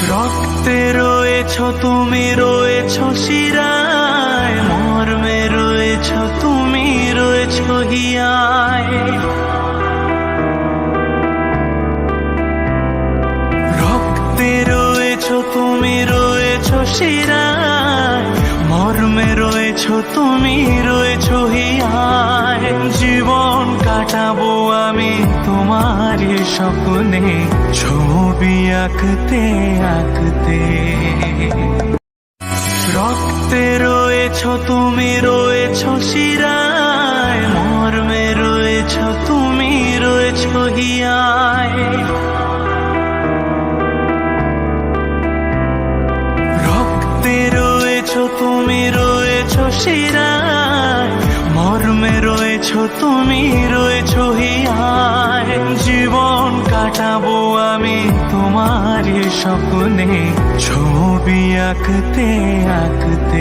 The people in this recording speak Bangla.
রক্তে রয়েছ তুমি, রয়েছ শিরায়, মর্মে রয়েছ তুমি, রয়েছ হিয়ায়। রক্তে রয়েছ তুমি, রয়েছ শিরায়, মর্মে রয়েছ তুমি, রয়েছ হিয়ায়। জীবন কাটাবো আমি তোমার স্বপ্নে, ছবি আঁকতে আঁকতে। রক্তে রয়েছ তুমি, রয়েছ শিরায়, মর্মে রয়েছ তুমি, রয়েছ হিয়ায়। রক্তে রয়েছ তুমি, রয়েছ শিরায়, মর্মে রয়েছ তুমি, রয়েছ হিয়ায়। জীবন কাটাবো আমি তোমার স্বপ্নে, ছবি আঁকতে আঁকতে।